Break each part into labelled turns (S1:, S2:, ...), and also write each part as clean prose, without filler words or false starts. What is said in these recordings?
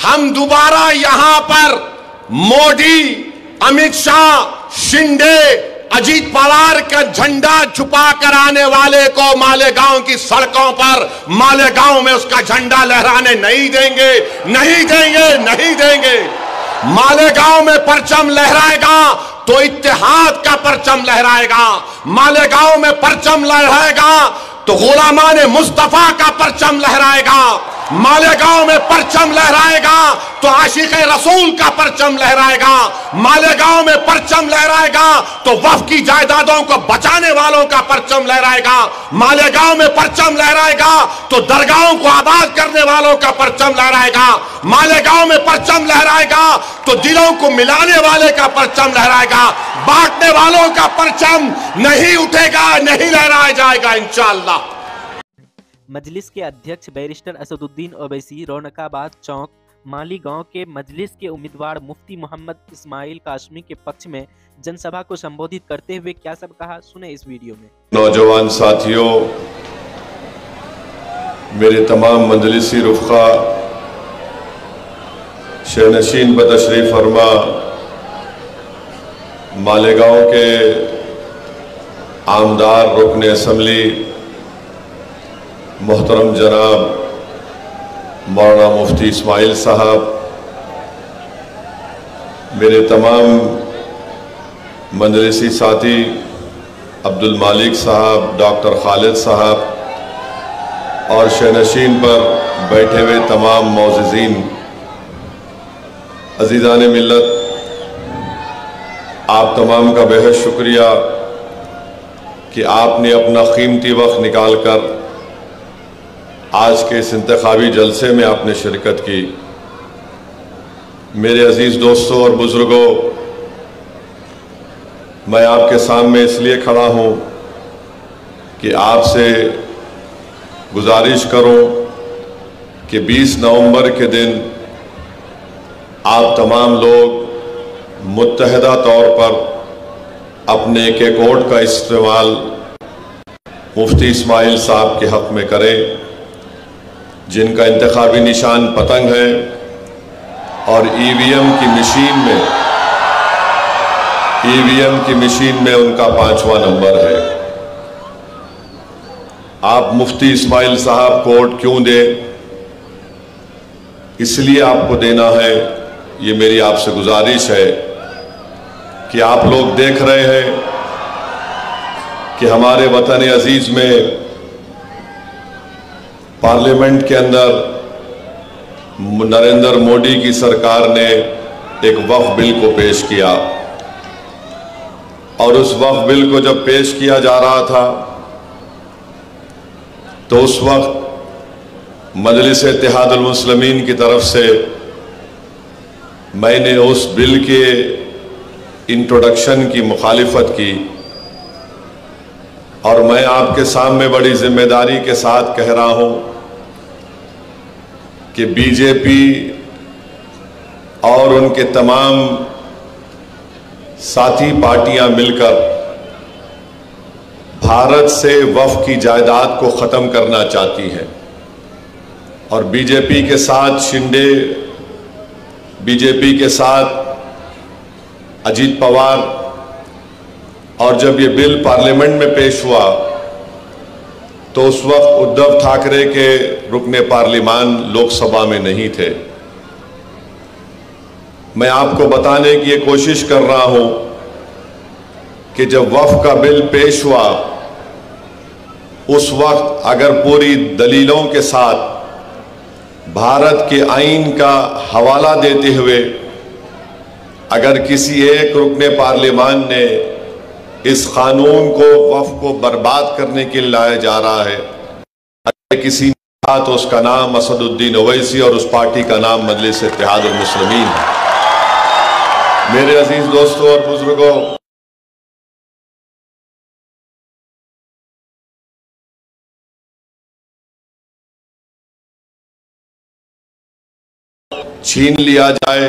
S1: हम दोबारा यहां पर मोदी, अमित शाह, शिंदे, अजीत पवार का झंडा छुपा कर आने वाले को मालेगांव की सड़कों पर, मालेगांव में उसका झंडा लहराने नहीं देंगे, नहीं देंगे, नहीं देंगे। मालेगांव में परचम लहराएगा तो इत्तेहाद का परचम लहराएगा, मालेगांव में परचम लहराएगा तो गुलामाने मुस्तफा का परचम लहराएगा, मालेगांव में परचम लहराएगा तो आशिक़े रसूल का परचम लहराएगा, मालेगांव में परचम लहराएगा तो वफ़ की जायदादों को बचाने वालों का परचम लहराएगा, मालेगांव में परचम लहराएगा तो दरगाहों को आबाद करने वालों का परचम लहराएगा, मालेगांव में परचम लहराएगा तो दिलों को मिलाने वाले का परचम लहराएगा, बांटने वालों का परचम नहीं उठेगा, नहीं लहराया जाएगा इंशाअल्लाह।
S2: मजलिस के अध्यक्ष बैरिस्टर असदुद्दीन ओवैसी रौनकाबाद चौक मालीगांव के मजलिस के उम्मीदवार मुफ्ती मोहम्मद इस्माइल काशमी के पक्ष में जनसभा को संबोधित करते हुए क्या सब कहा, सुने इस वीडियो में।
S3: नौजवान साथियों, मेरे तमाम मजलिसी रुफ़ा, शहनशीन बतशरीफ फरमा, मालेगांव के आमदार रुकन असम्बली मोहतरम जनाब मौलाना मुफ्ती इस्माइल साहब, मेरे तमाम मजलिसी साथी अब्दुल मालिक साहब, डॉक्टर खालिद साहब और शहनशीन पर बैठे हुए तमाम मौज़िज़ीन, अज़ीज़ान मिल्लत, आप तमाम का बेहद शुक्रिया कि आपने अपना कीमती वक्त निकाल कर आज के इस इंतखाबी जलसे में आपने शिरकत की। मेरे अजीज़ दोस्तों और बुज़ुर्गों, मैं आपके सामने इसलिए खड़ा हूँ कि आपसे गुजारिश करूँ कि 20 नवंबर के दिन आप तमाम लोग मुत्तहदा तौर पर अपने एक वोट का इस्तेमाल मुफ्ती इस्माइल साहब के हक़ में करें, जिनका इंतखाबी निशान पतंग है और ईवीएम की मशीन में उनका 5वां नंबर है। आप मुफ्ती इस्माइल साहब को वोट क्यों दें, इसलिए आपको देना है, ये मेरी आपसे गुजारिश है कि आप लोग देख रहे हैं कि हमारे वतन अजीज में पार्लियामेंट के अंदर नरेंद्र मोदी की सरकार ने एक वक्फ बिल को पेश किया और उस वक्फ बिल को जब पेश किया जा रहा था तो उस वक्त मजलिस इत्तेहादुल मुस्लिमीन की तरफ से मैंने उस बिल के इंट्रोडक्शन की मुखालिफत की और मैं आपके सामने बड़ी जिम्मेदारी के साथ कह रहा हूं कि बीजेपी और उनके तमाम साथी पार्टियां मिलकर भारत से वक्फ की जायदाद को ख़त्म करना चाहती हैं और बीजेपी के साथ शिंदे, बीजेपी के साथ अजीत पवार, और जब ये बिल पार्लियामेंट में पेश हुआ तो उस वक्त उद्धव ठाकरे के रुकने पार्लिमान लोकसभा में नहीं थे। मैं आपको बताने की ये कोशिश कर रहा हूं कि जब वक्फ का बिल पेश हुआ उस वक्त अगर पूरी दलीलों के साथ भारत के आईन का हवाला देते हुए अगर किसी एक रुकने पार्लिमान ने इस कानून को वक्फ को बर्बाद करने के लिए लाया जा रहा है, अगर किसी ने कहा तो उसका नाम असदुद्दीन ओवैसी और उस पार्टी का नाम मजलिस इत्तेहादुल मुस्लिमीन है। मेरे अजीज दोस्तों और बुजुर्गों, छीन लिया जाए,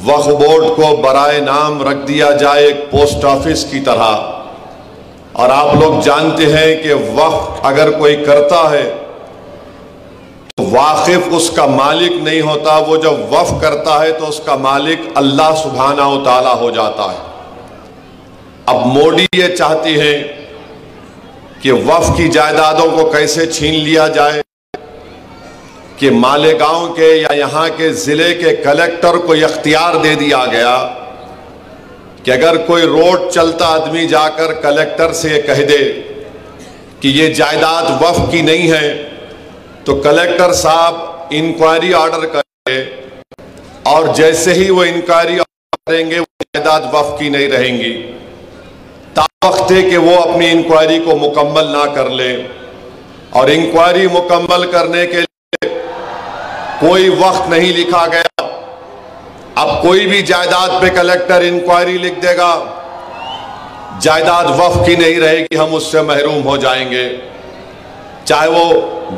S3: वक्फ बोर्ड को बराए नाम रख दिया जाए एक पोस्ट ऑफिस की तरह। और आप लोग जानते हैं कि वक्फ अगर कोई करता है वाकिफ उसका मालिक नहीं होता, वो जब वफ़ करता है तो उसका मालिक अल्लाह सुब्हाना व तआला हो जाता है। अब मोदी ये चाहती है कि वफ़ की जायदादों को कैसे छीन लिया जाए कि मालेगांव के या यहाँ के ज़िले के कलेक्टर को इख्तियार दे दिया गया कि अगर कोई रोड चलता आदमी जाकर कलेक्टर से कह दे कि ये जायदाद वफ़ की नहीं है, तो कलेक्टर साहब इंक्वायरी ऑर्डर करेंगे और जैसे ही वो इंक्वायरी करेंगे वो जायदाद वफ़ की नहीं रहेंगी। तावक्त है कि वो अपनी इंक्वायरी को मुकम्मल ना कर ले, और इंक्वायरी मुकम्मल करने के लिए कोई वक्त नहीं लिखा गया। अब कोई भी जायदाद पे कलेक्टर इंक्वायरी लिख देगा, जायदाद वफ़ की नहीं रहेगी, हम उससे महरूम हो जाएंगे। चाहे वो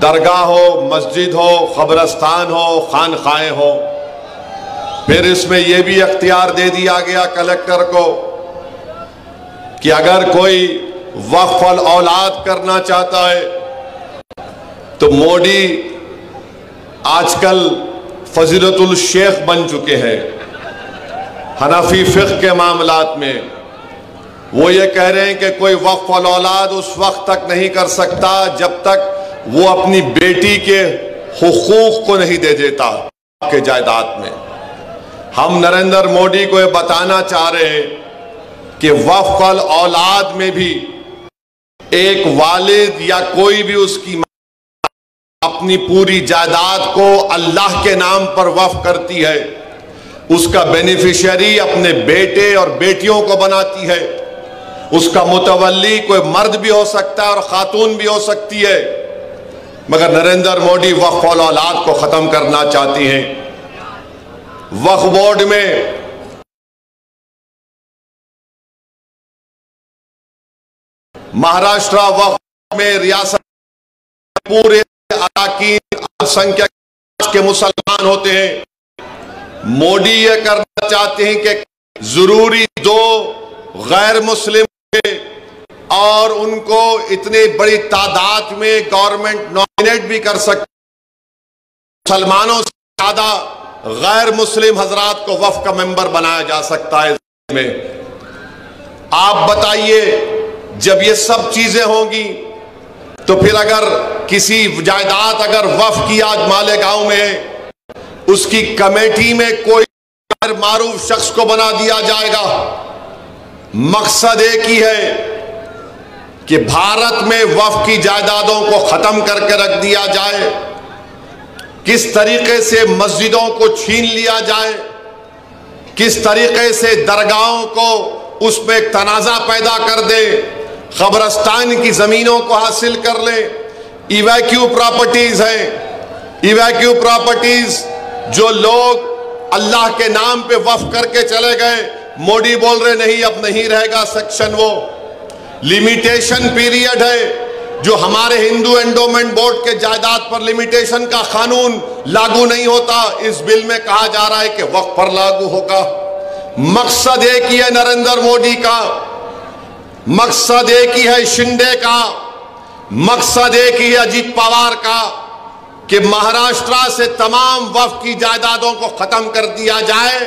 S3: दरगाह हो, मस्जिद हो, कब्रस्तान हो, खानखाएं हो। फिर इसमें यह भी अख्तियार दे दिया गया कलेक्टर को कि अगर कोई वक्फ अल औलाद करना चाहता है तो मोदी आजकल फजीलतुल शेख बन चुके हैं हनफी फिक़्ह के मामलात में। वो ये कह रहे हैं कि कोई वक्फ अल औलाद उस वक्त तक नहीं कर सकता जब तक वो अपनी बेटी के हुकूक को नहीं दे देता के जायदाद में। हम नरेंद्र मोदी को ये बताना चाह रहे हैं कि वक्फ अल औलाद में भी एक वालिद या कोई भी उसकी अपनी पूरी जायदाद को अल्लाह के नाम पर वक्फ करती है, उसका बेनिफिशियरी अपने बेटे और बेटियों को बनाती है। उसका मुतवल्ली कोई मर्द भी हो सकता है और खातून भी हो सकती है, मगर नरेंद्र मोदी वक्फ अल औलाद को खत्म करना चाहती हैं। वक्फ बोर्ड में महाराष्ट्र वक्फ में रियासत पूरे अरकान अल्पसंख्यक के मुसलमान होते हैं। मोदी ये करना चाहते हैं कि जरूरी दो गैर मुस्लिम और उनको इतनी बड़ी तादाद में गवर्नमेंट नॉमिनेट भी कर सकती, मुसलमानों से ज्यादा गैर मुस्लिम हजरात को वफ़ का मेंबर बनाया जा सकता है में। आप बताइए, जब ये सब चीजें होंगी तो फिर अगर किसी जायदाद अगर वफ़ की आज मालेगांव में उसकी कमेटी में कोई गैर मारूफ शख्स को बना दिया जाएगा। मकसद एक ही है कि भारत में वफ़ की जायदादों को खत्म करके रख दिया जाए, किस तरीके से मस्जिदों को छीन लिया जाए, किस तरीके से दरगाहों को उसमें एक तनाज़ा पैदा कर दे, कब्रस्तान की जमीनों को हासिल कर ले। इवैक्यू प्रॉपर्टीज हैं, इवैक्यू प्रॉपर्टीज जो लोग अल्लाह के नाम पे वफ़ करके चले गए, मोदी बोल रहे नहीं अब नहीं रहेगा सेक्शन। वो लिमिटेशन पीरियड है जो हमारे हिंदू एंडोमेंट बोर्ड के जायदाद पर लिमिटेशन का कानून लागू नहीं होता, इस बिल में कहा जा रहा है कि वक्फ पर लागू होगा। मकसद एक ही है नरेंद्र मोदी का, मकसद एक ही है शिंदे का, मकसद एक ही है अजीत पवार का कि महाराष्ट्र से तमाम वक्फ की जायदादों को खत्म कर दिया जाए।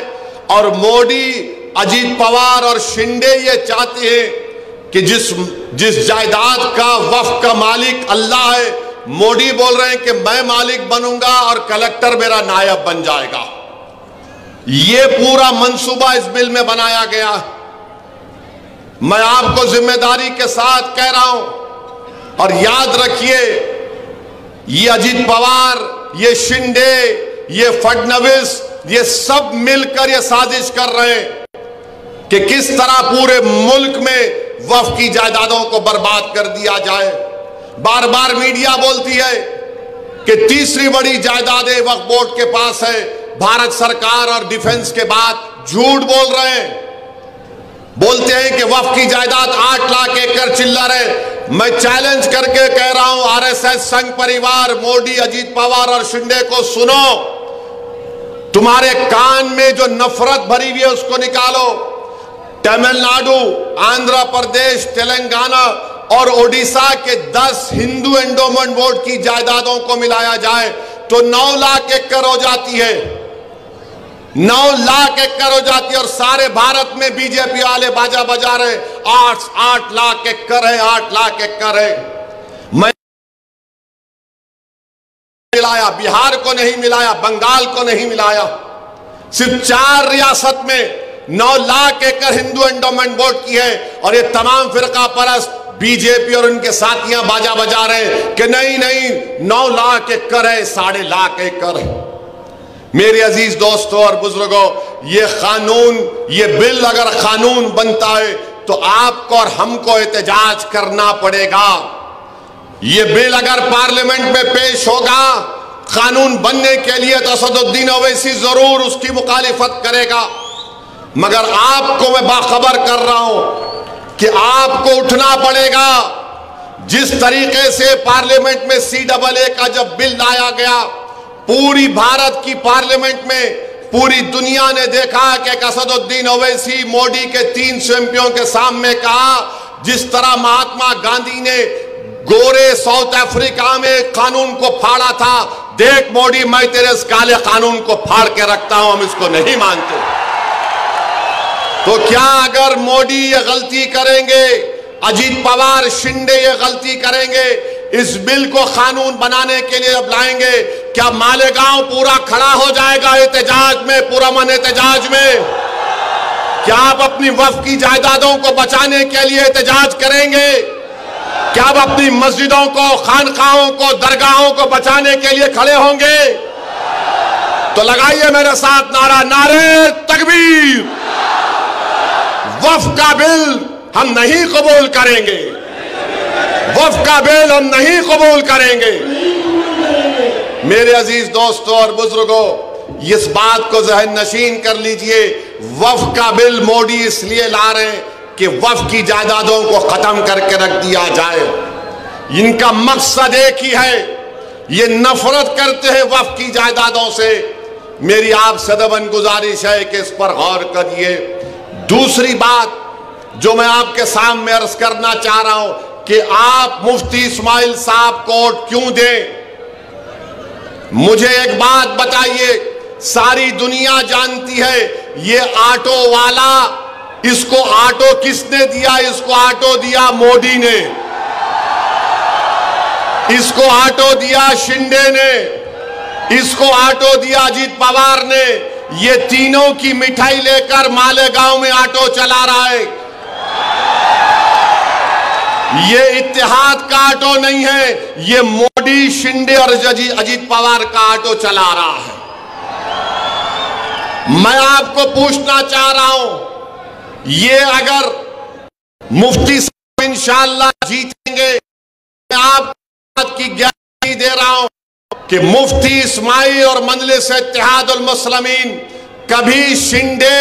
S3: और मोदी, अजीत पवार और शिंदे ये चाहते हैं कि जिस जायदाद का वक्फ का मालिक अल्लाह है, मोदी बोल रहे हैं कि मैं मालिक बनूंगा और कलेक्टर मेरा नायब बन जाएगा। ये पूरा मंसूबा इस बिल में बनाया गया। मैं आपको जिम्मेदारी के साथ कह रहा हूं, और याद रखिए, ये अजीत पवार, ये शिंदे, ये फडणवीस, ये सब मिलकर ये साजिश कर रहे हैं कि किस तरह पूरे मुल्क में वफ़ की जायदादों को बर्बाद कर दिया जाए। बार बार मीडिया बोलती है कि तीसरी बड़ी जायदादें वक्फ बोर्ड के पास है, भारत सरकार और डिफेंस के बाद झूठ बोल रहे हैं। बोलते हैं कि वक्फ की जायदाद 8 लाख एकड़ चिल्लर है। मैं चैलेंज करके कह रहा हूं, आरएसएस, संघ परिवार, मोदी, अजीत पवार और शिंदे को सुनो, तुम्हारे कान में जो नफरत भरी हुई है उसको निकालो। तमिलनाडु, आंध्र प्रदेश, तेलंगाना और ओडिशा के 10 हिंदू एंडोमेंट बोर्ड की जायदादों को मिलाया जाए
S1: तो 9 लाख एकड़ हो जाती है, 9 लाख एकड़ हो जाती है। और सारे भारत में बीजेपी वाले बाजा बजा रहे 8 लाख एकड़ है, 8 लाख एकड़ है। मैं मिलाया, बिहार को नहीं मिलाया, बंगाल को नहीं मिलाया, सिर्फ 4 रियासत में 9 लाख एकड़ हिंदू एंडोमेंट बोर्ड की है। और ये तमाम फिरका परस्त बीजेपी और उनके साथियां बाजा बजा रहे हैं कि नहीं नहीं 9 लाख एकड़ है, 1.5 लाख एकड़ है। मेरे अजीज दोस्तों और बुजुर्गों, ये कानून, ये बिल अगर कानून बनता है तो आपको और हमको एहतजाज करना पड़ेगा। ये बिल अगर पार्लियामेंट में पेश होगा कानून बनने के लिए तो असदुद्दीन ओवैसी जरूर उसकी मुखालिफत करेगा। मगर आपको मैं बाखबर कर रहा हूं कि आपको उठना पड़ेगा। जिस तरीके से पार्लियामेंट में CAA का जब बिल लाया गया, पूरी भारत की पार्लियामेंट में पूरी दुनिया ने देखा कि असदुद्दीन ओवैसी मोदी के 300 MPओं के सामने कहा, जिस तरह महात्मा गांधी ने गोरे साउथ अफ्रीका में कानून को फाड़ा था, देख मोदी मैं तेरे इस काले कानून को फाड़ के रखता हूं, हम इसको नहीं मानते। तो क्या अगर मोदी ये गलती करेंगे, अजीत पवार शिंदे ये गलती करेंगे, इस बिल को कानून बनाने के लिए अब लाएंगे, क्या मालेगांव पूरा खड़ा हो जाएगा एहतजाज में, पुरअमन एहतजाज में? क्या आप अपनी वक्फ की जायदादों को बचाने के लिए एहतजाज करेंगे? क्या आप अपनी मस्जिदों को, खानकाहों को, दरगाहों को बचाने के लिए खड़े होंगे? तो लगाइए मेरे साथ नारा, नारे तकबीर। वक्फ का बिल हम नहीं कबूल करेंगे, वक्फ का बिल हम नहीं कबूल करेंगे। मेरे अजीज दोस्तों और बुजुर्गों, इस बात को ज़हन नशीन कर लीजिए, वक्फ का बिल मोदी इसलिए ला रहे हैं कि वक्फ की जायदादों को खत्म करके रख दिया जाए। इनका मकसद एक ही है, ये नफरत करते हैं वक्फ की जायदादों से। मेरी आपसे दबन गुजारिश है कि इस पर गौर करिए। दूसरी बात जो मैं आपके सामने अर्ज करना चाह रहा हूं कि आप मुफ्ती इस्माइल साहब को वोट क्यों दें? मुझे एक बात बताइए, सारी दुनिया जानती है ये ऑटो वाला, इसको ऑटो किसने दिया? इसको ऑटो दिया मोदी ने, इसको ऑटो दिया शिंदे ने, इसको ऑटो दिया अजीत पवार ने। ये तीनों की मिठाई लेकर मालेगांव में ऑटो चला रहा है। ये इत्तेहाद का ऑटो नहीं है, ये मोदी, शिंदे और अजीत पवार का ऑटो चला रहा है। मैं आपको पूछना चाह रहा हूं, ये अगर मुफ्ती साहब इंशाअल्लाह जीतेंगे, मैं आपको की गारंटी दे रहा हूं कि मुफ्ती इस्माइल और मजलिस इत्तेहादुल मुस्लिमीन कभी शिंदे,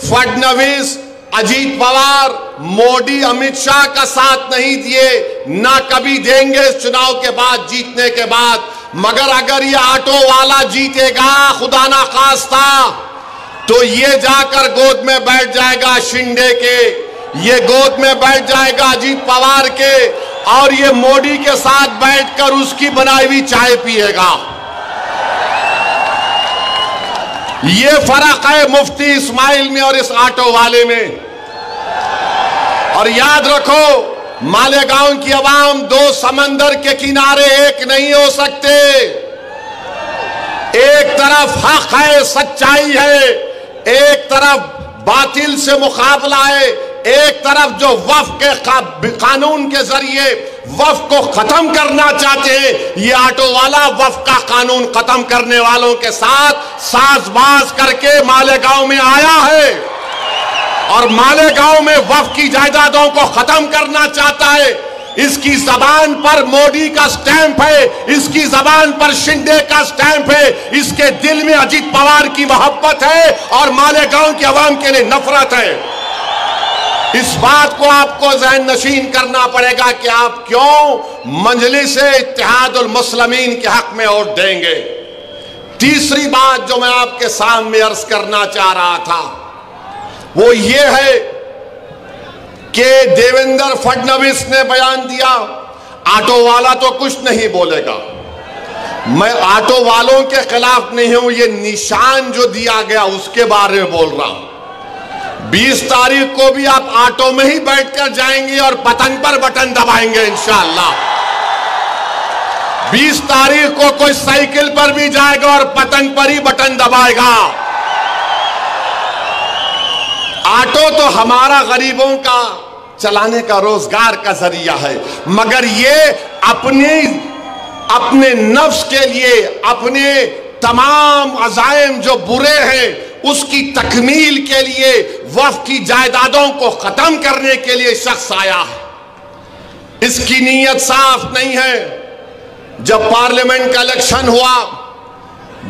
S1: फडणवीस, अजीत पवार, मोदी, अमित शाह का साथ नहीं दिए, ना कभी देंगे इस चुनाव के बाद, जीतने के बाद। मगर अगर ये ऑटो वाला जीतेगा, खुदा ना खास्ता, तो ये जाकर गोद में बैठ जाएगा शिंदे के, ये गोद में बैठ जाएगा अजीत पवार के, और ये मोदी के साथ बैठकर उसकी बनाई हुई चाय पिएगा। ये फर्क है मुफ्ती इस्माइल में और इस ऑटो वाले में। और याद रखो, मालेगांव की आवाम दो समंदर के किनारे एक नहीं हो सकते। एक तरफ हक है, सच्चाई है, एक तरफ बातिल से मुकाबला है, एक तरफ जो वक्फ के कानून के जरिए वक्फ को खत्म करना चाहते हैं, ये ऑटो वाला वक्फ का कानून खत्म करने वालों के साथ साजबाज करके मालेगांव में आया है और मालेगांव में वक्फ की जायदादों को खत्म करना चाहता है। इसकी जबान पर मोदी का स्टैंप है, इसकी जबान पर शिंदे का स्टैंप है, इसके दिल में अजीत पवार की मोहब्बत है और मालेगांव की आवाम के लिए नफरत है। इस बात को आपको ज़हन नशीन करना पड़ेगा कि आप क्यों मजलिस इत्तेहादुल मुस्लिमीन के हक में वोट देंगे। तीसरी बात जो मैं आपके सामने अर्ज करना चाह रहा था वो ये है कि देवेंद्र फडणवीस ने बयान दिया, ऑटो वाला तो कुछ नहीं बोलेगा, मैं ऑटो वालों के खिलाफ नहीं हूं, ये निशान जो दिया गया उसके बारे में बोल रहा हूं। 20 तारीख को भी आप ऑटो में ही बैठकर जाएंगे और पतंग पर बटन दबाएंगे इंशाअल्लाह। 20 तारीख को कोई साइकिल पर भी जाएगा और पतंग पर ही बटन दबाएगा। ऑटो तो हमारा गरीबों का चलाने का रोजगार का जरिया है, मगर ये अपने नफ्स के लिए, अपने तमाम अज़ाइम जो बुरे हैं उसकी तकमील के लिए, वक्फ की जायदादों को खत्म करने के लिए शख्स आया है। इसकी नीयत साफ नहीं है। जब पार्लियामेंट का इलेक्शन हुआ,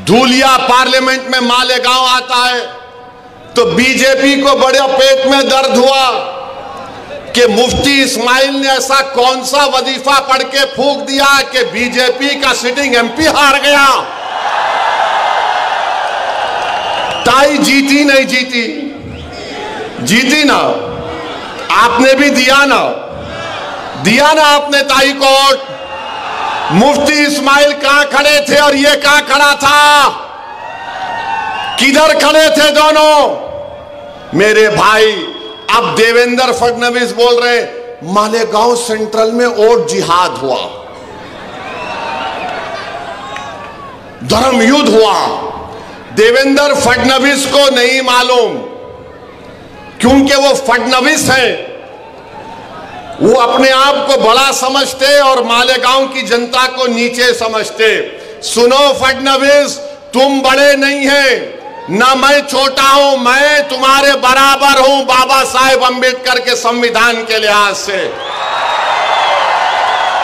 S1: धूलिया पार्लियामेंट में मालेगांव आता है, तो बीजेपी को बड़े पेट में दर्द हुआ कि मुफ्ती इस्माइल ने ऐसा कौन सा वजीफा पढ़ के फूंक दिया कि बीजेपी का सिटिंग एमपी हार गया। ताई जीती नहीं जीती? जीती ना? आपने भी दिया ना आपने ताई को वोट। मुफ्ती इस्माइल कहां खड़े थे और ये कहां खड़ा था? किधर खड़े थे दोनों? मेरे भाई, अब देवेंद्र फडणवीस बोल रहे मालेगांव सेंट्रल में और जिहाद हुआ, धर्म युद्ध हुआ। देवेंद्र फडणवीस को नहीं मालूम, क्योंकि वो फडणवीस हैं, वो अपने आप को बड़ा समझते और मालेगांव की जनता को नीचे समझते। सुनो फडणवीस, तुम बड़े नहीं हैं, ना मैं छोटा हूं, मैं तुम्हारे बराबर हूं बाबा साहेब अंबेडकर के संविधान के लिहाज से।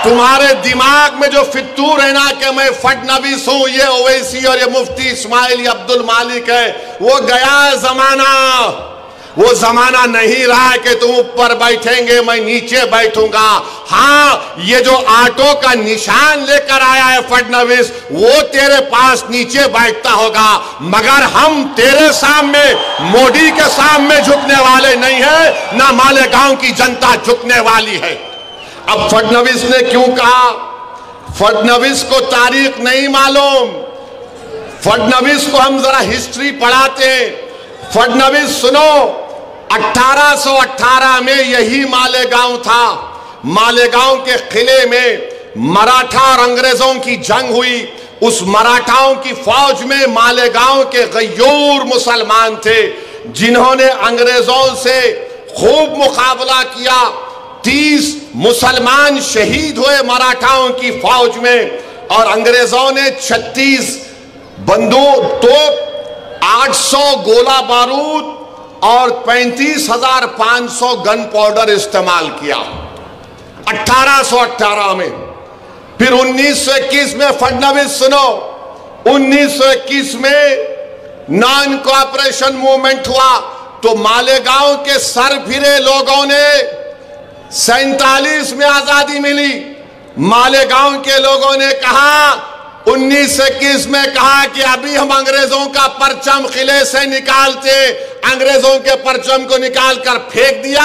S1: तुम्हारे दिमाग में जो फितूर है ना कि मैं फडणवीस हूं, ये ओवैसी और ये मुफ्ती इस्माइल, ये अब्दुल मालिक है, वो गया जमाना। वो जमाना नहीं रहा कि तुम ऊपर बैठेंगे मैं नीचे बैठूंगा। हाँ, ये जो ऑटो का निशान लेकर आया है फडणवीस, वो तेरे पास नीचे बैठता होगा, मगर हम तेरे सामने, मोदी के सामने झुकने वाले नहीं है, ना मालेगांव की जनता झुकने वाली है। अब फडणवीस ने क्यों कहा? फडणवीस को तारीख नहीं मालूम। फडणवीस को हम जरा हिस्ट्री पढ़ाते हैं। फडणवीस सुनो, 1818 में यही मालेगांव था। मालेगांव के किले में मराठा और अंग्रेजों की जंग हुई। उस मराठाओं की फौज में मालेगांव के गयूर मुसलमान थे, जिन्होंने अंग्रेजों से खूब मुकाबला किया। 30 मुसलमान शहीद हुए मराठाओं की फौज में, और अंग्रेजों ने 36 बंदूक, तोप, 800 गोला बारूद और 35,500 गन पाउडर इस्तेमाल किया 1818 में। फिर 1921 में फडणवीस, सुनो, 1921 में नॉन कोऑपरेशन मूवमेंट हुआ, तो मालेगांव के सरफिरे लोगों ने 47 में आजादी मिली। मालेगांव के लोगों ने कहा, 1921 में कहा कि अभी हम अंग्रेजों का परचम किले से निकालते, अंग्रेजों के परचम को निकालकर फेंक दिया।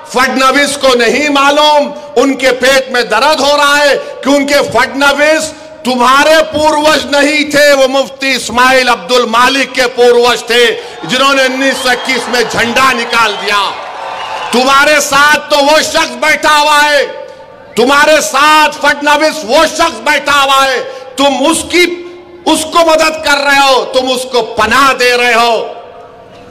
S1: फडणवीस को नहीं मालूम, उनके पेट में दर्द हो रहा है, क्योंकि फडणवीस तुम्हारे पूर्वज नहीं थे, वो मुफ्ती इस्माइल अब्दुल मालिक के पूर्वज थे, जिन्होंने 1921 में झंडा निकाल दिया। तुम्हारे साथ तो वो शख्स बैठा हुआ है, तुम्हारे साथ फडणवीस वो शख्स बैठा हुआ है, तुम उसको मदद कर रहे हो, तुम उसको पनाह दे रहे हो,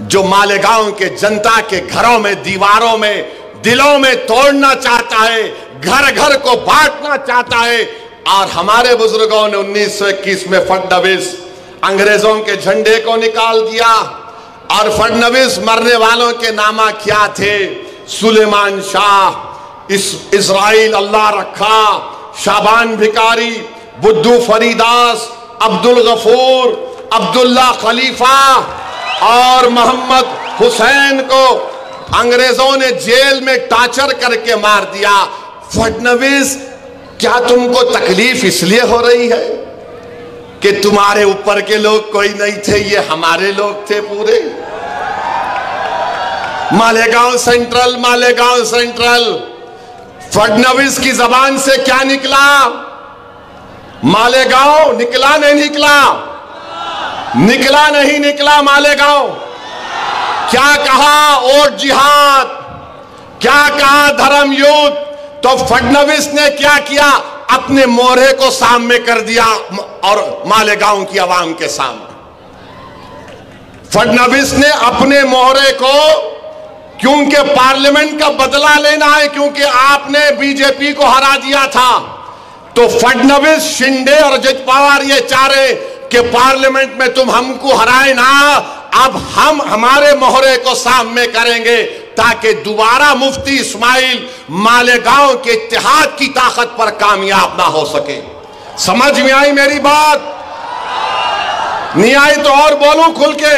S1: जो मालेगांव के जनता के घरों में, दीवारों में, दिलों में तोड़ना चाहता है, घर घर को बांटना चाहता है। और हमारे बुजुर्गों ने 1921 में फडणवीस अंग्रेजों के झंडे को निकाल दिया। और फडणवीस मरने वालों के नामा क्या थे? सुलेमान शाह, इस्राइल अल्लाह रखा, शाबान भिकारी, बुद्धू फरीदास, अब्दुल गफूर, अब्दुल्ला खलीफा और मोहम्मद हुसैन को अंग्रेजों ने जेल में टार्चर करके मार दिया। फडणवीस, क्या तुमको तकलीफ इसलिए हो रही है कि तुम्हारे ऊपर के लोग कोई नहीं थे, ये हमारे लोग थे पूरे? मालेगांव सेंट्रल, मालेगांव सेंट्रल, फडणवीस की जबान से क्या निकला? मालेगांव निकला नहीं निकला? निकला नहीं निकला मालेगांव? क्या कहा और जिहाद, क्या कहा धर्म युद्ध? तो फडणवीस ने क्या किया? अपने मोहरे को सामने कर दिया और मालेगांव की आवाम के सामने फडणवीस ने अपने मोहरे को, क्योंकि पार्लियामेंट का बदला लेना है, क्योंकि आपने बीजेपी को हरा दिया था, तो फडणवीस, शिंदे और अजित पवार ये चाह रहे कि पार्लियामेंट में तुम हमको हराए ना, अब हम हमारे मोहरे को सामने करेंगे ताकि दोबारा मुफ्ती इस्माइल मालेगांव के इत्तेहाद की ताकत पर कामयाब ना हो सके। समझ में आई मेरी बात? नहीं आई तो और बोलूं खुल के,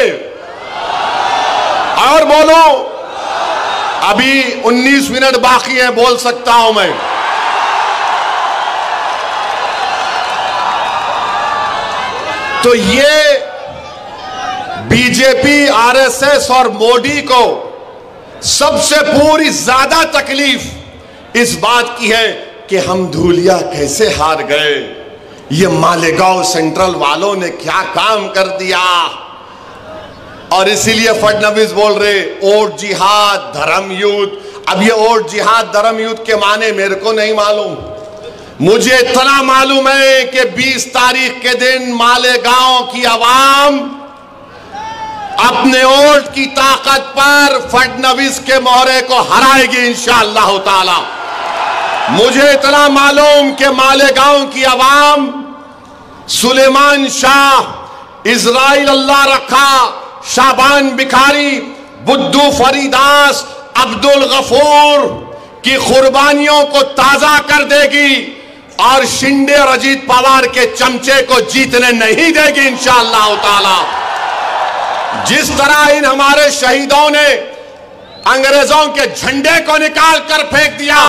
S1: और बोलूं? अभी 19 मिनट बाकी है, बोल सकता हूं मैं। तो ये बीजेपी, आरएसएस और मोदी को सबसे पूरी ज्यादा तकलीफ इस बात की है कि हम धूलिया कैसे हार गए, ये मालेगांव सेंट्रल वालों ने क्या काम कर दिया। और इसीलिए फडणवीस बोल रहे और जिहाद धर्म युद्ध। अब ये और जिहाद धर्म युद्ध के माने मेरे को नहीं मालूम, मुझे इतना मालूम है कि 20 तारीख के दिन मालेगांव की आवाम अपने वोट की ताकत पर फडणवीस के मोहरे को हराएगी इंशाअल्लाह ताला। मुझे इतना मालूम कि मालेगांव की आवाम सुलेमान शाह, इजराइल अल्लाह रखा, शाबान बिखारी, बुद्धू फरीदास, अब्दुल गफूर की कुर्बानियों को ताजा कर देगी और शिंदे और अजीत पवार के चमचे को जीतने नहीं देगी इंशाअल्लाह ताला। जिस तरह इन हमारे शहीदों ने अंग्रेजों के झंडे को निकाल कर फेंक दिया,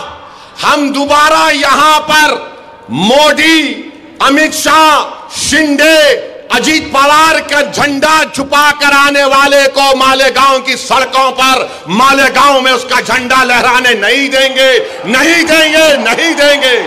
S1: हम दोबारा यहां पर मोदी, अमित शाह, शिंदे, अजीत पवार का झंडा छुपा कर आने वाले को मालेगांव की सड़कों पर, मालेगांव में उसका झंडा लहराने नहीं देंगे, नहीं देंगे, नहीं देंगे।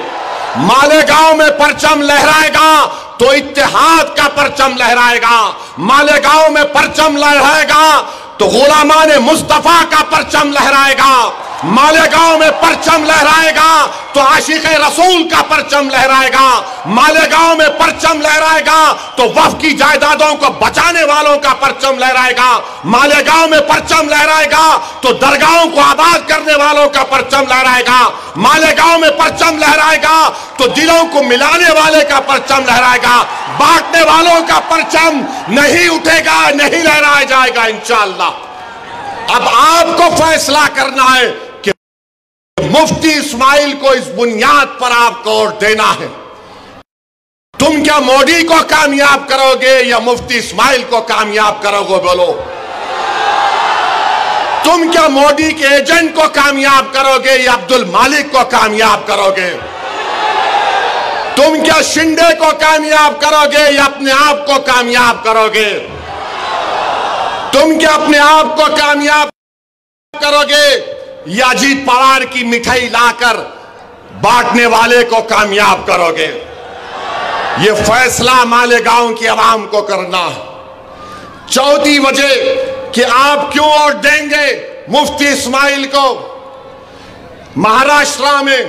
S1: मालेगांव में परचम लहराएगा तो इत्तेहाद का परचम लहराएगा, मालेगांव में परचम लहराएगा तो गुलामाने मुस्तफा का परचम लहराएगा, मालेगांव में परचम लहराएगा तो आशिक़े रसूल का परचम लहराएगा, मालेगांव में परचम लहराएगा तो वफ़ की जायदादों को बचाने वालों का परचम लहराएगा, मालेगांव में परचम लहराएगा तो दरगाहों को आबाद करने वालों का परचम लहराएगा, मालेगांव में परचम लहराएगा तो दिलों को मिलाने वाले का परचम लहराएगा, बांटने वालों का परचम नहीं उठेगा, नहीं लहराया जाएगा इंशाअल्लाह। अब आपको फैसला करना है कि मुफ्ती इस्माइल को इस बुनियाद पर आपको वोट देना है। तुम क्या मोदी को कामयाब करोगे या मुफ्ती इस्माइल को कामयाब करोगे? बोलो। तुम क्या मोदी के एजेंट को कामयाब करोगे या अब्दुल मालिक को कामयाब करोगे? तुम क्या शिंदे को कामयाब करोगे या अपने आप को कामयाब करोगे? तुम क्या अपने आप को कामयाब करोगे या अजीत पवार की मिठाई लाकर बांटने वाले को कामयाब करोगे? ये फैसला मालेगांव की आवाम को करना है। चौथी वजह कि आप क्यों वोट देंगे मुफ्ती इस्माइल को। महाराष्ट्र में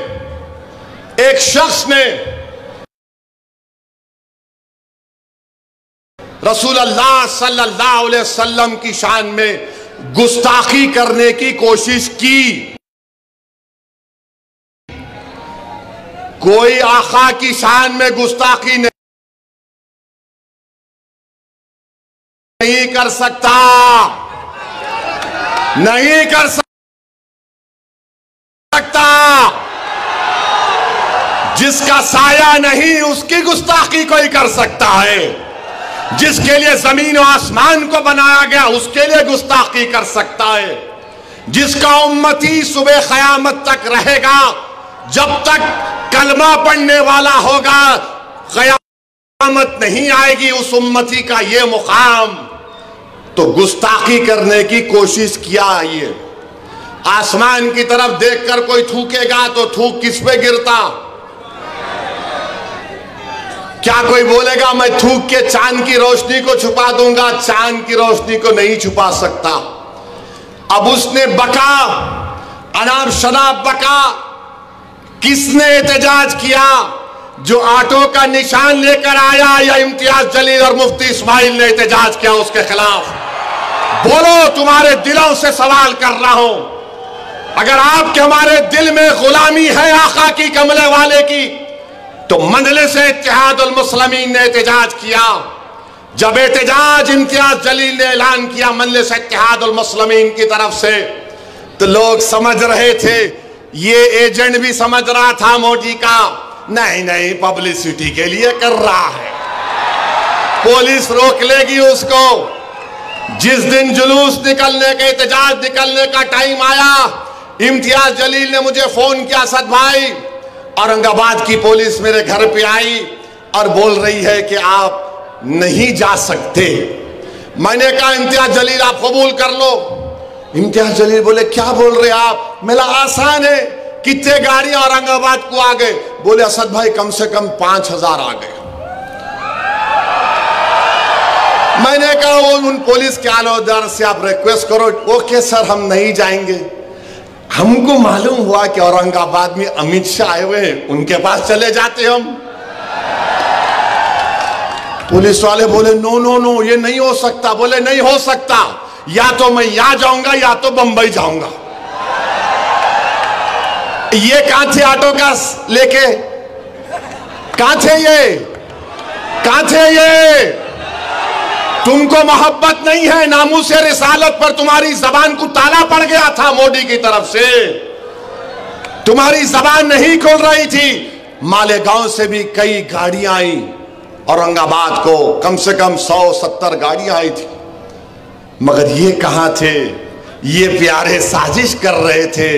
S1: एक शख्स ने रसूल अल्लाह सल्लल्लाहु अलैहि वसल्लम की शान में गुस्ताखी करने की कोशिश की। कोई आका की शान में गुस्ताखी नहीं कर सकता, नहीं कर सकता। जिसका साया नहीं उसकी गुस्ताखी कोई कर सकता है। जिसके लिए जमीन और आसमान को बनाया गया उसके लिए गुस्ताखी कर सकता है। जिसका उम्मती सुबह क़यामत तक रहेगा, जब तक कलमा पढ़ने वाला होगा क़यामत नहीं आएगी उस उम्मती का ये मुकाम। तो गुस्ताखी करने की कोशिश किया। ये आसमान की तरफ देखकर कोई थूकेगा तो थूक किस पे गिरता? क्या कोई बोलेगा मैं थूक के चांद की रोशनी को छुपा दूंगा? चांद की रोशनी को नहीं छुपा सकता। अब उसने बका, अनाब शनाब बका। किसने एहतजाज किया? जो ऑटो का निशान लेकर आया या इम्तियाज जलील और मुफ्ती इस्माइल ने एहतजाज किया उसके खिलाफ? बोलो, तुम्हारे दिलों से सवाल कर रहा हूं। अगर आपके हमारे दिल में गुलामी है आका की, कमले वाले की, तो मजलिस इत्तेहादुल मुस्लिमीन ने एहतजाज किया। जब एहतजाज इम्तियाज जलील ने ऐलान किया मजलिस इत्तेहादुल मुस्लिमीन की तरफ से, तो लोग समझ रहे थे, ये एजेंट भी समझ रहा था मोदी का, नहीं नहीं पब्लिसिटी के लिए कर रहा है, पुलिस रोक लेगी उसको। जिस दिन जुलूस निकलने का, एहतजाज निकलने का टाइम आया, इम्तियाज जलील ने मुझे फोन किया, असद भाई औरंगाबाद की पुलिस मेरे घर पे आई और बोल रही है कि आप नहीं जा सकते। मैंने कहा इम्तियाज जलील आप कबूल कर लो। इम्तियाज जलील बोले क्या बोल रहे आप? मेरा आसान है, कितने गाड़ियां औरंगाबाद को आ गए? बोले असद भाई कम से कम 5000 आ गए। मैंने कहा वो उन पुलिस के आलादार से आप रिक्वेस्ट करो। ओके सर हम नहीं जाएंगे। हमको मालूम हुआ कि औरंगाबाद में अमित शाह आए हुए हैं, उनके पास चले जाते हम। पुलिस वाले बोले नो नो नो ये नहीं हो सकता। बोले नहीं हो सकता, या तो मैं यहां जाऊंगा या तो बंबई जाऊंगा। ये कहां थे ऑटो का लेके? कहां थे ये? कहां थे ये? तुमको मोहब्बत नहीं है, नामूसे रिसालत पर तुम्हारी जबान को ताला पड़ गया था मोदी की तरफ से, तुम्हारी जबान नहीं खोल रही थी। मालेगांव से भी कई गाड़ियां आई औरंगाबाद को, कम से कम 170 गाड़ियां आई थी, मगर ये कहां थे? ये प्यारे साजिश कर रहे थे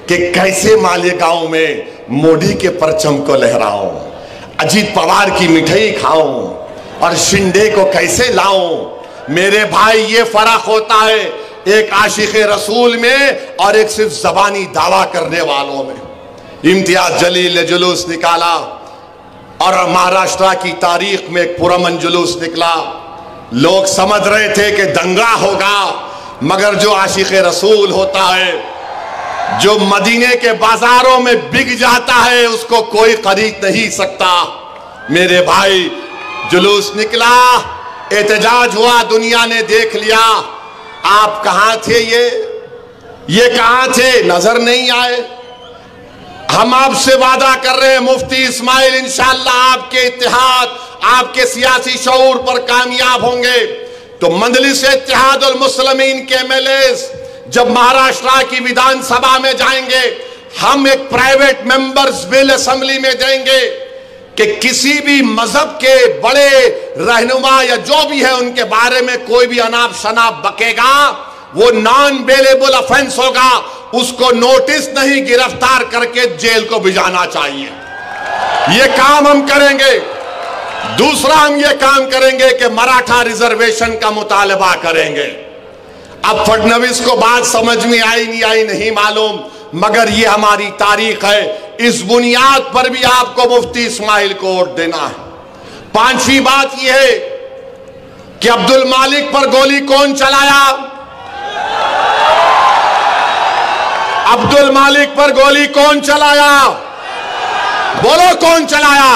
S1: कि कैसे मालेगांव में मोदी के परचम को लहराऊं, अजीत पवार की मिठाई खाऊं और शिंदे को कैसे लाऊं। मेरे भाई ये फर्क होता है एक आशिक रसूल में और एक सिर्फ जबानी दावा करने वालों में। इम्तियाज जलील ने जुलूस निकाला और महाराष्ट्र की तारीख में एक पुरअमन जुलूस निकला। लोग समझ रहे थे कि दंगा होगा, मगर जो आशिक रसूल होता है, जो मदीने के बाजारों में बिक जाता है, उसको कोई खरीद नहीं सकता। मेरे भाई जुलूस निकला, एहतजाज हुआ, दुनिया ने देख लिया। आप कहां थे? ये कहां थे? नजर नहीं आए। हम आपसे वादा कर रहे हैं मुफ्ती इस्माइल इंशाअल्लाह आपके इत्तेहाद, आपके सियासी शऊर पर कामयाब होंगे। तो मजलिस इत्तेहादुल मुस्लिमीन के एमएलएस जब महाराष्ट्र की विधानसभा में जाएंगे, हम एक प्राइवेट मेंबर्स बिल असेंबली में देंगे कि किसी भी मजहब के बड़े रहनुमा या जो भी है उनके बारे में कोई भी अनाप शनाप बकेगा, वो नॉन बेलेबल ऑफेंस होगा, उसको नोटिस नहीं गिरफ्तार करके जेल को भिजाना चाहिए। ये काम हम करेंगे। दूसरा हम ये काम करेंगे कि मराठा रिजर्वेशन का मुतालबा करेंगे। अब फडणवीस को बात समझ में आई नहीं मालूम, मगर ये हमारी तारीख है। इस बुनियाद पर भी आपको मुफ्ती इस्माइल को वोट देना है। पांचवी बात यह है कि अब्दुल मालिक पर गोली कौन चलाया? अब्दुल मालिक पर गोली कौन चलाया? बोलो कौन चलाया?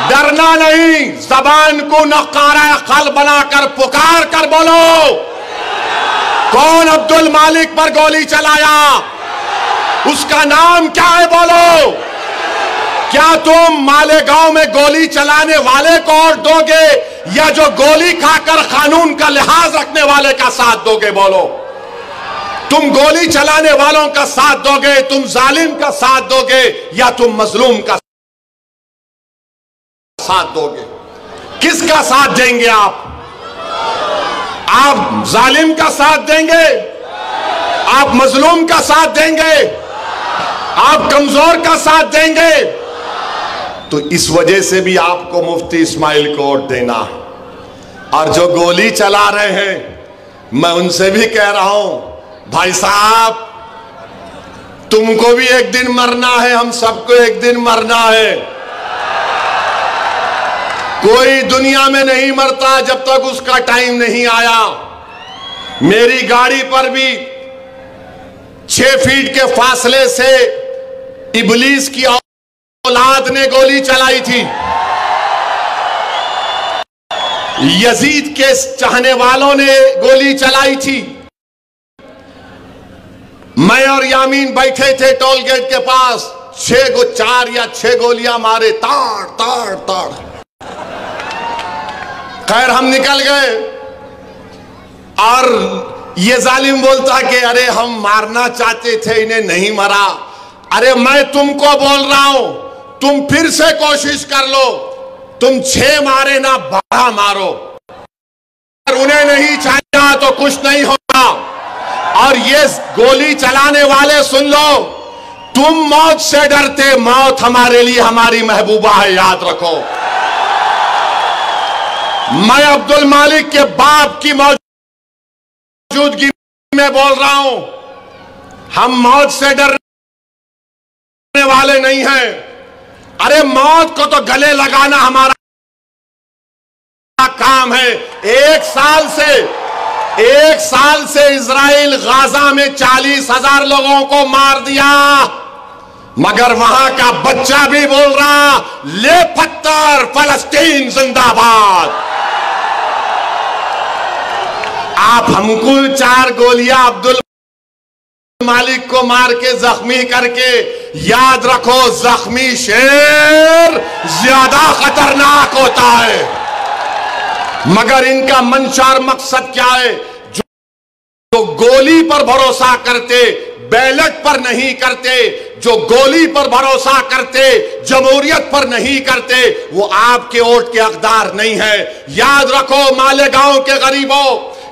S1: डरना नहीं, जबान को नकारा खल बनाकर पुकार कर बोलो, कौन अब्दुल मालिक पर गोली चलाया? उसका नाम क्या है? बोलो। क्या तुम मालेगांव में गोली चलाने वाले को वोट दोगे या जो गोली खाकर कानून का लिहाज रखने वाले का साथ दोगे? बोलो। तुम गोली चलाने वालों का साथ दोगे, तुम जालिम का साथ दोगे या तुम मजलूम का साथ दोगे? किसका साथ देंगे आप? आप जालिम का साथ देंगे? आप मजलूम का साथ देंगे? आप कमजोर का साथ देंगे? तो इस वजह से भी आपको मुफ्ती इस्माइल को वोट देना। और जो गोली चला रहे हैं, मैं उनसे भी कह रहा हूं, भाई साहब तुमको भी एक दिन मरना है, हम सबको एक दिन मरना है। कोई दुनिया में नहीं मरता जब तक उसका टाइम नहीं आया। मेरी गाड़ी पर भी 6 फीट के फासले से इब्लीस की औलाद ने गोली चलाई थी। यजीद के चाहने वालों ने गोली चलाई थी। मैं और यामीन बैठे थे टोल गेट के पास, 4 या 6 गोलियां मारे, ताड़ ताड़ ताड़। खैर हम निकल गए और ये जालिम बोलता कि अरे हम मारना चाहते थे, इन्हें नहीं मरा। अरे मैं तुमको बोल रहा हूं, तुम फिर से कोशिश कर लो, तुम 6 मारे ना 12 मारो। अगर उन्हें नहीं चाहिए तो कुछ नहीं होगा। और ये गोली चलाने वाले सुन लो, तुम मौत से डरते, मौत हमारे लिए हमारी महबूबा है, याद रखो। मैं अब्दुल मालिक के बाप की मौजूदगी में बोल रहा हूं, हम मौत से डरने वाले नहीं हैं। अरे मौत को तो गले लगाना हमारा काम है। 1 साल से इजराइल गाजा में 40,000 लोगों को मार दिया, मगर वहां का बच्चा भी बोल रहा, ले पत्थर, फलस्तीन जिंदाबाद। आप हमको 4 गोलियां अब्दुल मालिक को मार के जख्मी करके, याद रखो जख्मी शेर ज्यादा खतरनाक होता है। मगर इनका मंशा और मकसद क्या है? जो गोली पर भरोसा करते, बैलेट पर नहीं करते, जो गोली पर भरोसा करते, जमहूरियत पर नहीं करते, वो आपके वोट के हकदार नहीं है। याद रखो मालेगांव के गरीबों,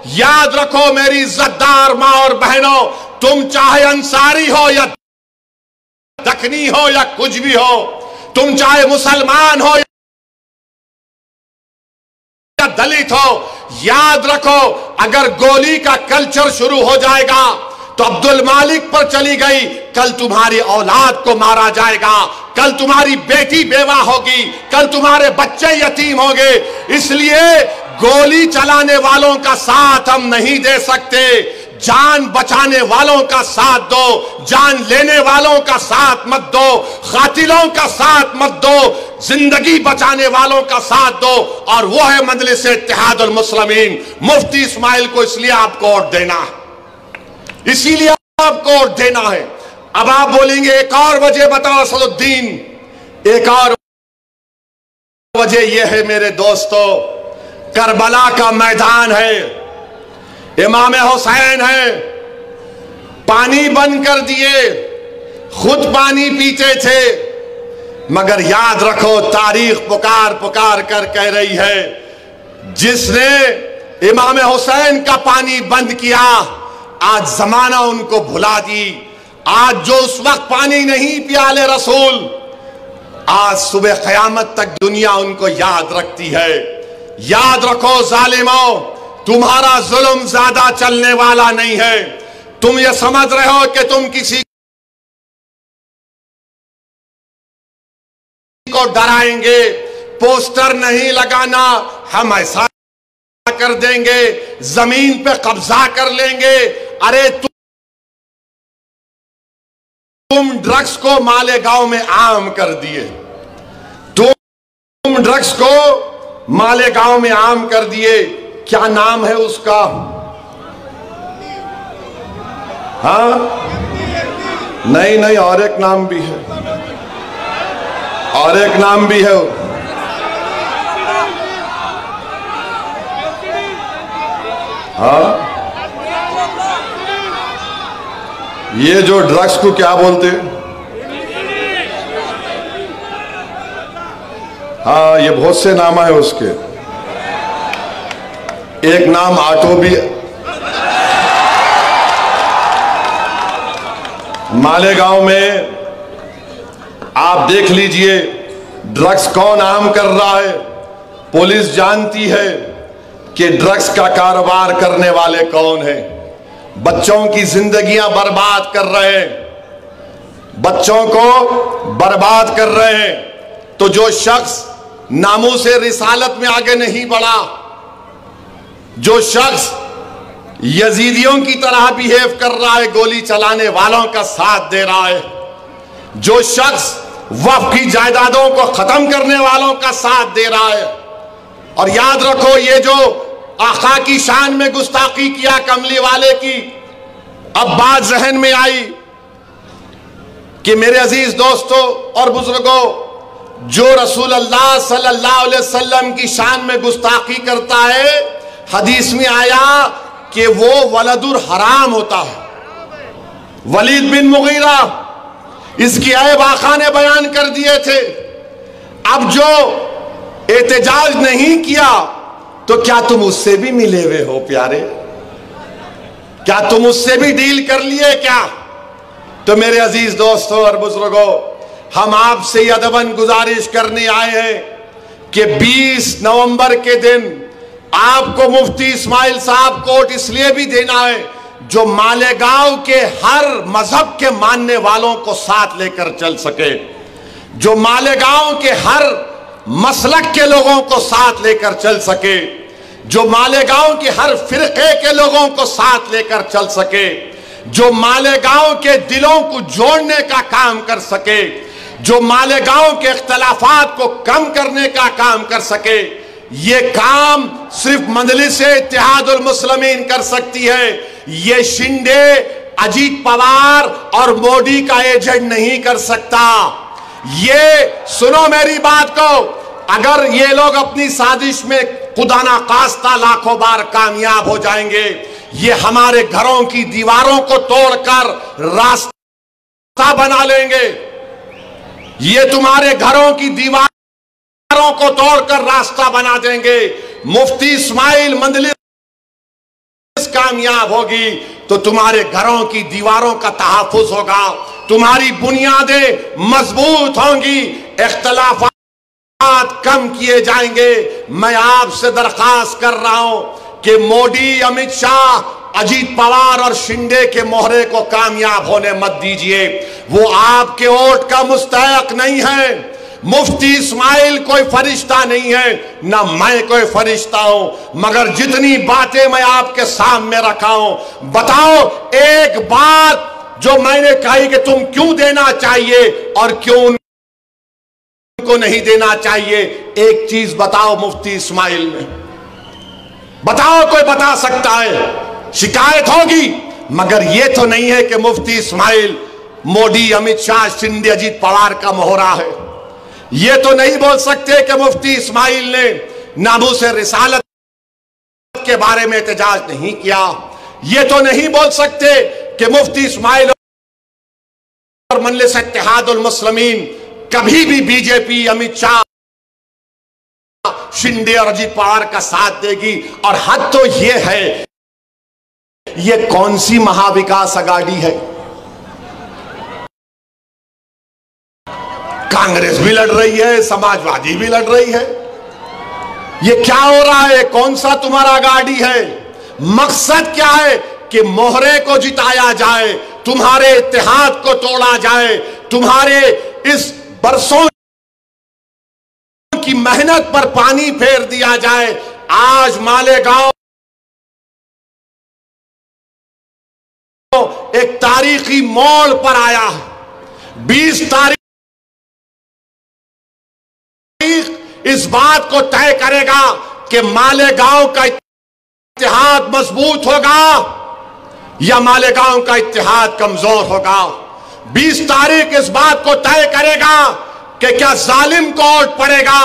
S1: याद रखो मेरी इज्जतदार मां और बहनों, तुम चाहे अंसारी हो या दखनी हो या कुछ भी हो, तुम चाहे मुसलमान हो या दलित हो, याद रखो अगर गोली का कल्चर शुरू हो जाएगा तो अब्दुल मालिक पर चली गई, कल तुम्हारी औलाद को मारा जाएगा, कल तुम्हारी बेटी बेवा होगी, कल तुम्हारे बच्चे यतीम होंगे। इसलिए गोली चलाने वालों का साथ हम नहीं दे सकते। जान बचाने वालों का साथ दो, जान लेने वालों का साथ मत दो, कातिलों का साथ मत दो, जिंदगी बचाने वालों का साथ दो। और वो है मजलिस इत्तेहादुल मुस्लिमीन। मुफ्ती इस्माइल को इसलिए आपको वोट देना है, इसीलिए आपको वोट देना है। अब आप बोलेंगे एक और वजह बताओ असदुद्दीन। एक और वजह यह है मेरे दोस्तों, करबला का मैदान है, इमाम हुसैन है, पानी बंद कर दिए, खुद पानी पीते थे, मगर याद रखो तारीख पुकार पुकार कर कह रही है, जिसने इमाम हुसैन का पानी बंद किया आज जमाना उनको भुला दी। आज जो उस वक्त पानी नहीं पियाले रसूल, आज सुबह क़यामत तक दुनिया उनको याद रखती है। याद रखो जालिमों, तुम्हारा जुल्म ज्यादा चलने वाला नहीं है। तुम ये समझ रहे हो कि तुम किसी को डराएंगे, पोस्टर नहीं लगाना, हम ऐसा कर देंगे, जमीन पे कब्जा कर लेंगे। अरे तुम ड्रग्स को मालेगांव में आम कर दिए, तुम ड्रग्स को मालेगांव में आम कर दिए। क्या नाम है उसका? हाँ नहीं नहीं, और एक नाम भी है, और एक नाम भी है। हाँ ये जो ड्रग्स को क्या बोलते हैं? हाँ ये बहुत से नाम है उसके। एक नाम ऑटो भी, मालेगांव में आप देख लीजिए ड्रग्स कौन आम कर रहा है। पुलिस जानती है कि ड्रग्स का कारोबार करने वाले कौन हैं। बच्चों की जिंदगियां बर्बाद कर रहे हैं, बच्चों को बर्बाद कर रहे हैं। तो जो शख्स नामूसे रिसालत में आगे नहीं बढ़ा, जो शख्स यजीदियों की तरह बिहेव कर रहा है, गोली चलाने वालों का साथ दे रहा है, जो शख्स वक्फ की जायदादों को खत्म करने वालों का साथ दे रहा है। और याद रखो, ये जो आका की शान में गुस्ताखी किया कमली वाले की, अब बात जहन में आई कि मेरे अजीज दोस्तों और बुजुर्गों, जो रसूल अल्लाह सल्लल्लाहु अलैहि वसल्लम की शान में गुस्ताखी करता है, हदीस में आया कि वो वलदुर हराम होता है। वलीद बिन मुगीरा, इसकी ऐब आका ने बयान कर दिए थे। अब जो एहतजाज नहीं किया, तो क्या तुम उससे भी मिले हुए हो प्यारे? क्या तुम उससे भी डील कर लिए क्या? तो मेरे अजीज दोस्तों और बुजुर्गों, हम आपसे अदबन गुजारिश करने आए हैं कि 20 नवंबर के दिन आपको मुफ्ती इस्माइल साहब कोट इसलिए भी देना है जो मालेगांव के हर मजहब के मानने वालों को साथ लेकर चल सके, जो मालेगांव के हर मसलक के लोगों को साथ लेकर चल सके, जो मालेगांव के हर फिरके के लोगों को साथ लेकर चल सके, जो मालेगांव के दिलों को जोड़ने का काम कर सके, जो मालेगांव के इख्तलाफात को कम करने का काम कर सके। ये काम सिर्फ मजलिस-ए इत्तेहादुल मुस्लिमीन कर सकती है। ये शिंदे, अजीत पवार और मोदी का एजेंट नहीं कर सकता। ये सुनो मेरी बात को, अगर ये लोग अपनी साजिश में खुदा ना खास्ता लाखों बार कामयाब हो जाएंगे, ये हमारे घरों की दीवारों को तोड़कर रास्ता बना लेंगे। ये तुम्हारे घरों की दीवारों को तोड़कर रास्ता बना देंगे। मुफ्ती इस्माइल मजलिस कामयाब होगी तो तुम्हारे घरों की दीवारों का तहफ़्फ़ुज़ होगा, तुम्हारी बुनियादें मजबूत होंगी, इख्तलाफात कम किए जाएंगे। मैं आपसे दरख्वास्त कर रहा हूं कि मोदी, अमित शाह, अजीत पवार और शिंदे के मोहरे को कामयाब होने मत दीजिए। वो आपके वोट का मुस्तहक नहीं है। मुफ्ती इस्माइल कोई फरिश्ता नहीं है, ना मैं कोई फरिश्ता हूं, मगर जितनी बातें मैं आपके सामने रखा हूं, बताओ एक बात जो मैंने कही कि तुम क्यों देना चाहिए और क्यों उनको नहीं देना चाहिए। एक चीज बताओ मुफ्ती इस्माइल में, बताओ, कोई बता सकता है? शिकायत होगी, मगर यह तो नहीं है कि मुफ्ती इस्माइल मोदी, अमित शाह, शिंदे, अजीत पवार का मोहरा है। ये तो नहीं बोल सकते कि मुफ्ती इस्माइल ने नामूसे रिसालत के बारे में एहतजाज नहीं किया। ये तो नहीं बोल सकते कि मुफ्ती इस्माइल और मजलिस इत्तेहादुल मुस्लिमीन कभी भी बीजेपी, अमित शाह, शिंदे और अजीत पवार का साथ देगी। और हद तो यह है, यह कौन सी महाविकास अघाड़ी है? कांग्रेस भी लड़ रही है, समाजवादी भी लड़ रही है। ये क्या हो रहा है? कौन सा तुम्हारा अघाड़ी है? मकसद क्या है? कि मोहरे को जिताया जाए, तुम्हारे इत्तेहाद को तोड़ा जाए, तुम्हारे इस बरसों की मेहनत पर पानी फेर दिया जाए। आज मालेगांव एक तारीखी मोड़ पर आया है। 20 तारीख इस बात को तय करेगा कि मालेगांव का इत्तेहाद मजबूत होगा या मालेगांव का इत्तेहाद कमजोर होगा। 20 तारीख इस बात को तय करेगा कि क्या जालिम को वोट पड़ेगा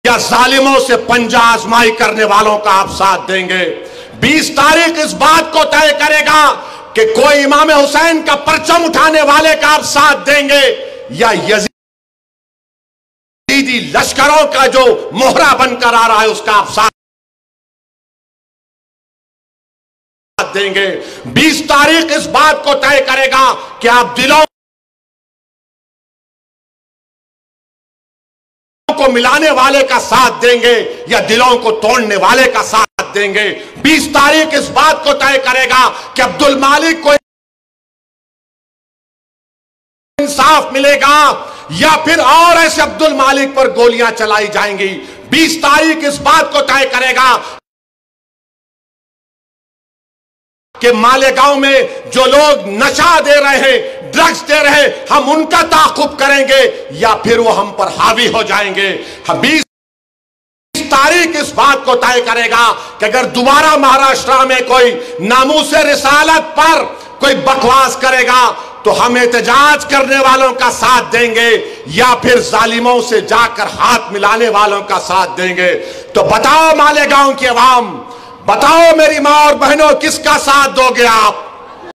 S1: या जालिमों से पंजा आजमाई करने वालों का आप साथ देंगे। 20 तारीख इस बात को तय करेगा कि कोई इमाम हुसैन का परचम उठाने वाले का आप साथ देंगे या यजीदी लश्करों का जो मोहरा बनकर आ रहा है उसका आप साथ देंगे। 20 तारीख इस बात को तय करेगा कि आप दिलों को मिलाने वाले का साथ देंगे या दिलों को तोड़ने वाले का साथ देंगे। 20 तारीख इस बात को तय करेगा कि अब्दुल मालिक को इंसाफ मिलेगा या फिर और ऐसे अब्दुल मालिक पर गोलियां चलाई जाएंगी। 20 तारीख इस बात को तय करेगा कि मालेगांव में जो लोग नशा दे रहे हैं, ड्रग्स दे रहे हैं, हम उनका ताक़ुब करेंगे या फिर वो हम पर हावी हो जाएंगे। 20 तारीख इस बात को तय करेगा कि अगर दोबारा महाराष्ट्र में कोई नामूसे रिसालत पर कोई बकवास करेगा तो हम एहतजाज करने वालों का साथ देंगे या फिर जालिमों से जाकर हाथ मिलाने वालों का साथ देंगे। तो बताओ मालेगांव की आवाम, बताओ मेरी मां और बहनों, किसका साथ दोगे आप?